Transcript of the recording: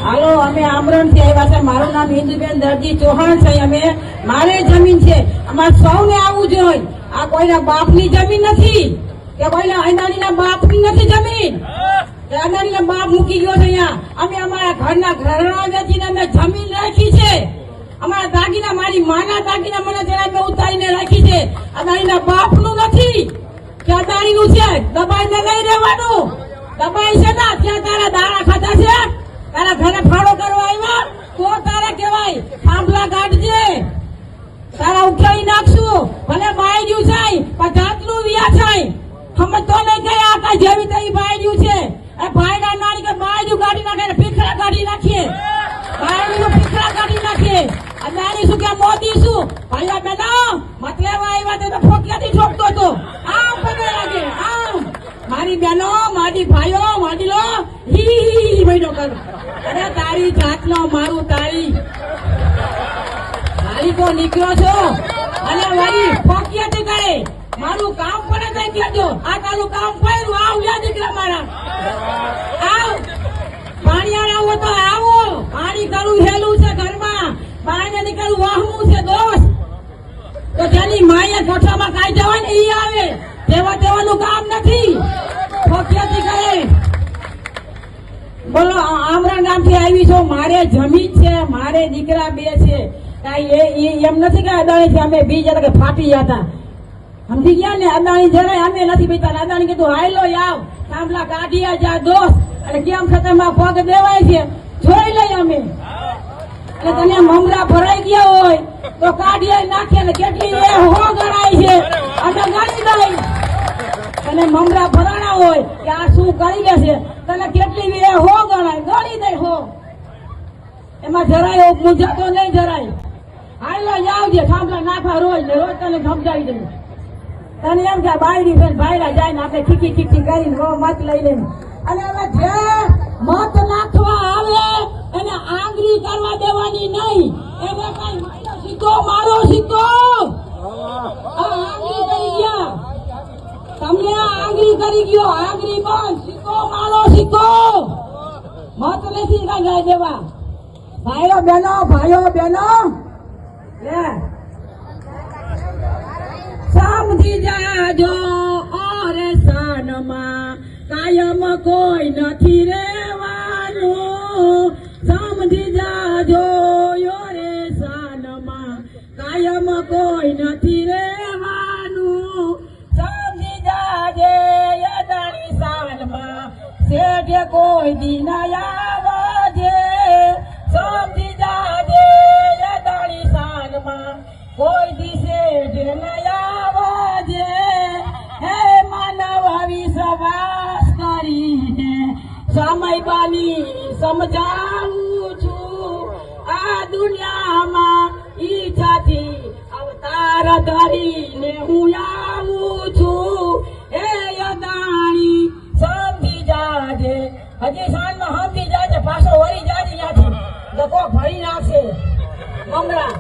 હાલો અમે આમરણ થી આવ્યા છે. મારું નામ હિન્દુબેન દરજી ચૌહાણ છે. અમે મારે જમીન છે. અમારે સૌને આવવું જોઈએ. આ કોઈના બાપની જમીન નથી કે કોઈના અદાણીના બાપની નથી જમીન. અદાણીના બાપ મૂકી ગયો છે અહીંયા. અમે અમારા ઘરના ઘરણા વેચીને અમે જમીન રાખી છે. અમારા દાગીના મારી માના દાગીના મને જરા મેં ઉતારીને રાખી છે. અદાણીના બાપનું નથી કે અદાણીનું છે. દબાઈને લઈ રહેવાનું. દબાઈ છે ને ત્યાં તારા દાણા ખાતા છે. તારા ઘરે ફાળો કરવા આવ્યા તો તારે કહેવાય થાંભલા કાઢજે. તારા ઉઠાઈ નાખશું. ભલે બાયડ્યું જાય પણ જાતનું વ્યા જાય. સમજતો નહીં કઈ આ કઈ જેવી તઈ બાયડ્યું છે. એ ભાઈના નાની કે બાયડ્યું કાઢી નાખે, પીખડા કાઢી નાખીએ. બાયડ્યું પીખડા કાઢી નાખીએ. અદાણી શું કે મોદી શું ભાઈયા બેના મતલેબ આવ્યા તો ફોકિયાથી ઠોકતો હતો. આમ પગે લાગે આમ. મારી બહેનો, મારી ભાઈઓ, મારી લો હી મહિનો કર. અરે તારી જાતનો મારું તારી તો નીકળ્યો છો અને વળી ફોકિયાથી કરે. મારું કામ પડે તો કહેજો. આ તારું કામ પડ્યું. આવ યા દીકરા મારા આવ. પાણી આવો તો આવો. પાણી કરું હેલું છે ઘરમાં. પાણી નીકળવું વાહવું છે દોસ્ત. તો જેની માએ ગોઠામાં કાઈ જવાય ને ઈ આવે. તેવા તેવાનું કામ નથી. ફોકિયાથી કરે. બોલો આમરા ગામથી આવી છો. મારે જમીન છે. મારે દીકરા બે છે. એમ નથી કે અદાણી થી અમે બીજા કે ફાટી ગયા. સમજી ગયા ને. અદાણી જરાય અમે નથી પીતા. અદાણી કીધું હાલો આવ થાંભલા કાઢી જા દોસ્ત. અને કેમ ખતરમાં પગ દેવાય છે જોઈ લઈ અમે. એટલે તને મમરા ભરાઈ ગયા હોય તો કાઢી નાખે ને. કેટલી એ હો ગણાય છે અમે ગણી દઈ. તને મમરા ભરાણા હોય કે આ શું કરી લે છે તને કેટલી એ હો ગણાય ગણી દઈ હો. એમાં જરાય મૂંઝાતો નહીં જરાય. હાલો આવજે થાંભલા નાખવા રોજ ને રોજ તને સમજાવી દે. તને એમ કે બાયડી બેન ભાઈરા જાય ને આપણે ખીખી ખીખી કરીને મત લઈ લઈને. અને હવે જે મત નાખવા આવે એને આંગળી કરવા દેવાની નહીં. એને કઈ મારો સિક્કો મારો સિક્કો આંગળી કરી ગયા. તમને આંગળી કરી ગયો. આંગળી બંધ. સિક્કો મારો સિક્કો. મત નથી કઈ દેવા. ભાઈઓ બહેનો લે સમજી જાજો. ઓરે સાનમાં કાયમ કોઈ નથી રેવાનું. સમજી જાજો. ઓરે સાનમાં કાયમ કોઈ નથી રેવાનું. સમજી જાજે અદાણી સાનમાં શેઠે કોઈ દી ના આવજે. સમજી જાજે અદાણી સાનમાં કોઈ દિશે જે આવજે. હે માનવ વિશ્વાસ કરીને સમય બાની સમજાવું છું. આ દુનિયામાં ઈચ્છાથી અવતાર ધરીને હું આવું છું. હે અદાણી સમજી જાજે. હજી સાંજમાં સમજી જાજે. પાછો વળી જાજે ત્યાંથી તો કોક ભરી નાખશે મમરા.